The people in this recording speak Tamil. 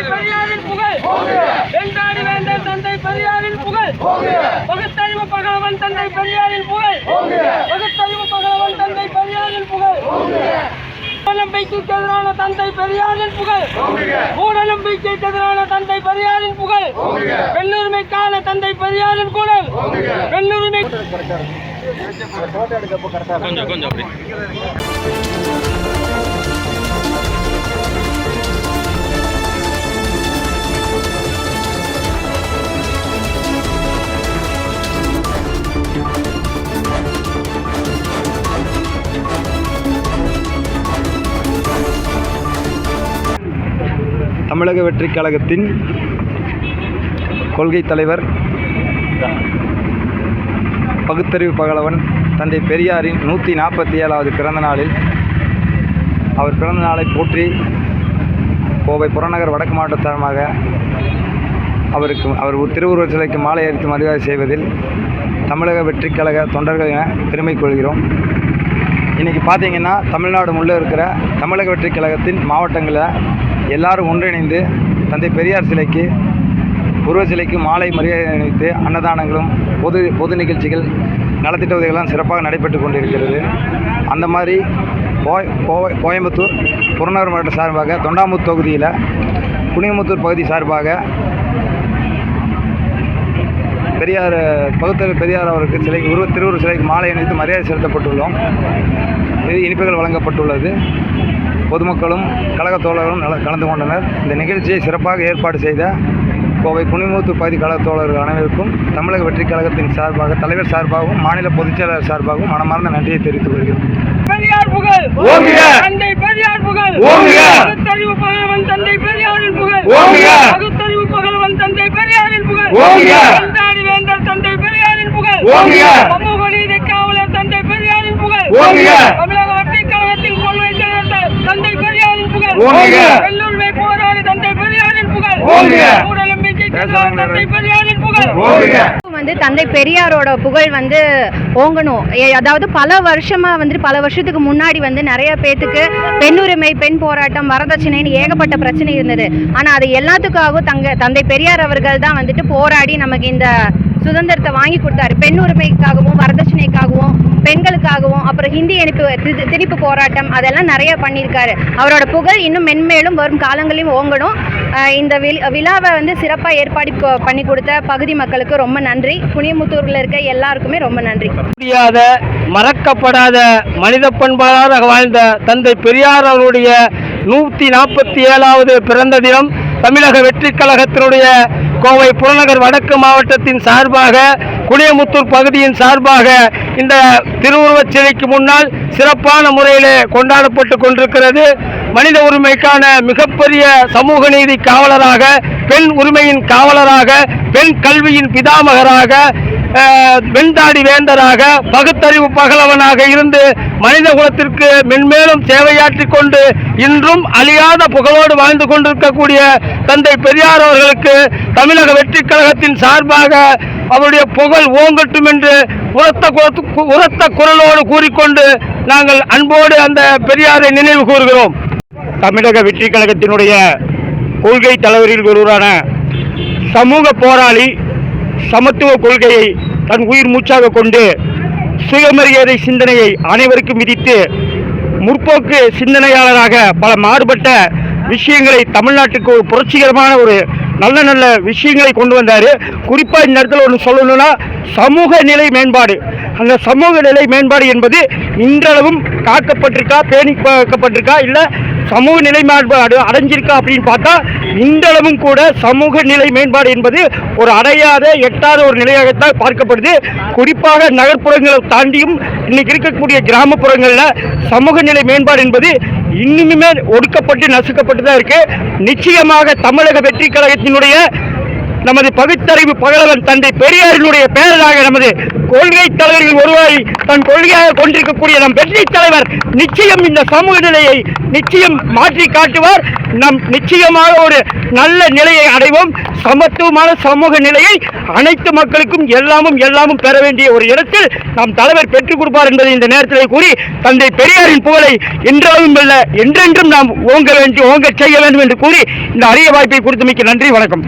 பெரியாரின் புகழ் வெண்டாடி வேந்தர் தந்தை பெரியாரின் புகழ் பகுத்தறிவு பகலவன் தந்தை பெரியாரின் புகழ் பகுத்தறிவு பகலவன் தந்தை பெரியாரின் புகழ் நம்பிக்கைக்கு எதிரான தந்தை பெரியாரின் புகழ் மூட நம்பிக்கைக்கு எதிரான தந்தை பெரியாரின் புகழ் பெண்ணுரிமைக்கான தந்தை பெரியாரின் குரல் பெண்ணுரிமை தமிழக வெற்றிக் கழகத்தின் கொள்கை தலைவர் பகுத்தறிவு பகலவன் தந்தை பெரியாரின் 147வது பிறந்த நாளில் அவர் பிறந்த நாளை போற்றி கோவை புறநகர் வடக்கு மாவட்ட சார்பாக அவர் திருவுருவச் சிலைக்கு மாலை அணிவித்து மரியாதை செய்வதில் தமிழக வெற்றிக் கழக தொண்டர்கள் என பெருமை கொள்கிறோம். இன்றைக்கி பார்த்தீங்கன்னா தமிழ்நாடு முள்ளே இருக்கிற தமிழக வெற்றிக் கழகத்தின் மாவட்டங்களில் எல்லாரும் ஒன்றிணைந்து தந்தை பெரியார் சிலைக்கு உருவ சிலைக்கு மாலை மரியாதை அணிவித்து அன்னதானங்களும் பொது நிகழ்ச்சிகள் நலத்திட்ட உதவிகள்லாம் சிறப்பாக நடைபெற்று கொண்டிருக்கிறது. அந்த மாதிரி கோயம்புத்தூர் புறநகர் மாவட்ட சார்பாக தொண்டாமுத்தூர் தொகுதியில் குனியமுத்தூர் பகுதி சார்பாக பெரியார் அவருக்கு திருவுருவ சிலைக்கு மாலை அணிவித்து மரியாதை செலுத்தப்பட்டுள்ளோம். இனிப்புகள் வழங்கப்பட்டுள்ளது. பொதுமக்களும் கழக தோழர்களும் கலந்து கொண்டனர். இந்த நிகழ்ச்சியை சிறப்பாக ஏற்பாடு செய்த கோவை குனிமுத்தூர் பகுதி கழக தோழர்கள் அனைவருக்கும் தமிழக வெற்றிக் கழகத்தின் சார்பாக தலைவர் சார்பாகவும் மாநில பொதுச் செயலாளர் சார்பாகவும் மனமார்ந்த நன்றியை தெரிவித்துக் கொள்கிறோம். பெரியார் புகழ் தந்தை பெரியார் புகழ் பகுத்தறிவு பகலவன் தந்தை பெரியாரின் புகழ் பகுத்தறிவு பகலவன் தந்தை பெரியாரின் புகழ் வெண்டாடி வேந்தர் தந்தை பெரியாரின் புகழ் சமூக நீதி காவலர் தந்தை பெரியாரின் புகழ் தமிழக வெற்றிக் கழகத்தின் கொள்கை தலைவர் தந்தை பெரியாரின் புகழ் வெள்ளுரிமை போராடி தந்தை பெரியாரின் புகழ் தந்தை பெரியாரோட புகழ் ஓங்கணும். அதாவது பல வருஷத்துக்கு முன்னாடி நிறைய பேத்துக்கு பெண்ணுரிமை, பெண் போராட்டம், வரதட்சணைன்னு ஏகப்பட்ட பிரச்சனை இருந்தது. ஆனா அது எல்லாத்துக்காகவும் தந்தை பெரியார் அவர்கள் தான் போராடி நமக்கு இந்த சுதந்திரத்தை வாங்கி கொடுத்தாரு. பெண்ணுரிமைக்காகவும் வரதட்சணைக்காகவும் பெண்களுக்காகவும் அப்புறம் ஹிந்தி திணிப்பு போராட்டம் அதெல்லாம் நிறைய பண்ணியிருக்காரு. அவரோட புகழ் இன்னும் மென்மேலும் வரும் காலங்களையும் ஓங்கணும். இந்த விழாவை சிறப்பாக ஏற்பாடு பண்ணி கொடுத்த பகுதி மக்களுக்கு ரொம்ப நன்றி. குனியமுத்தூரில் இருக்க எல்லாருக்குமே ரொம்ப நன்றி. முடியாத மறக்கப்படாத மனித பண்பாளராக வாழ்ந்த தந்தை பெரியார் அவருடைய 147வது பிறந்த தினம் தமிழக வெற்றிக் கழகத்தினுடைய கோவை புறநகர் வடக்கு மாவட்டத்தின் சார்பாக குனியமுத்தூர் பகுதியின் சார்பாக இந்த திருவுருவச் சிலைக்கு முன்னால் சிறப்பான முறையில் கொண்டாடப்பட்டு கொண்டிருக்கிறது. மனித உரிமைக்கான மிகப்பெரிய சமூக நீதி காவலராக, பெண் உரிமையின் காவலராக, பெண் கல்வியின் பிதாமகராக, வெண்தாடி வேந்தராக, பகுத்தறிவு பகலவனாக இருந்து மனித குலத்திற்கு மென்மேலும் சேவையாற்றிக் கொண்டு இன்றும் அழியாத புகழோடு வாழ்ந்து கொண்டிருக்கக்கூடிய தந்தை பெரியார் அவர்களுக்கு தமிழக வெற்றிக் கழகத்தின் சார்பாக அவருடைய புகழ் ஓங்கட்டும் என்று உரத்த குரலோடு கூறிக்கொண்டு நாங்கள் அன்போடு அந்த பெரியாரை நினைவு கூறுகிறோம். தமிழக வெற்றிக் கழகத்தினுடைய கொள்கை தலைவரில் ஒருவரான சமூக போராளி, சமத்துவ கொள்கையை தன் உயிர் மூச்சாக கொண்டு சுயமரியாதை சிந்தனையை அனைவருக்கும் விதித்து முற்போக்கு சிந்தனையாளராக பல மாறுபட்ட விஷயங்களை தமிழ்நாட்டுக்கு ஒரு புரட்சிகரமான ஒரு நல்ல விஷயங்களை கொண்டு வந்தார். குறிப்பாக இந்த இடத்துல ஒன்று சொல்லணும்னா சமூக நிலை மேம்பாடு. அந்த சமூக நிலை மேம்பாடு என்பது இன்றளவும் காக்கப்பட்டிருக்கா, பேணி காக்கப்பட்டிருக்கா, இல்லை சமூக நிலை மேம்பாடு அடைஞ்சிருக்கா அப்படின்னு பார்த்தா இன்றளவும் கூட சமூக நிலை மேம்பாடு என்பது ஒரு அடையாத எட்டாத ஒரு நிலையாகத்தான் பார்க்கப்படுது. குறிப்பாக நகர்ப்புறங்களை தாண்டியும் இன்னைக்கு இருக்கக்கூடிய கிராமப்புறங்களில் சமூக நிலை மேம்பாடு என்பது இன்னுமே ஒடுக்கப்பட்டு நசுக்கப்பட்டு தான் இருக்கு. நிச்சயமாக தமிழக வெற்றிக் கழகத்தினுடைய நமது பகுத்தறிவு பகலவன் தந்தை பெரியாரினுடைய பெயராக நமது கொள்கை தலைவர்கள் ஒருவரை தன் கொள்கையாக கொண்டிருக்கக்கூடிய நம் வெற்றி தலைவர் நிச்சயம் இந்த சமூக நிலையை நிச்சயம் மாற்றி காட்டுவார். நம் நிச்சயமாக ஒரு நல்ல நிலையை அடைவோம். சமத்துவமான சமூக நிலையை அனைத்து மக்களுக்கும் எல்லாமும் பெற வேண்டிய ஒரு இடத்தில் நம் தலைவர் பெற்றுக் கொடுப்பார் என்பதை இந்த நேரத்தில் கூறி, தந்தை பெரியாரின் புகழை என்றாலும் அல்ல என்றென்றும் நாம் ஓங்க செய்ய வேண்டும் என்று கூறி இந்த அரிய வாய்ப்பை கொடுத்தமைக்கு நன்றி. வணக்கம்.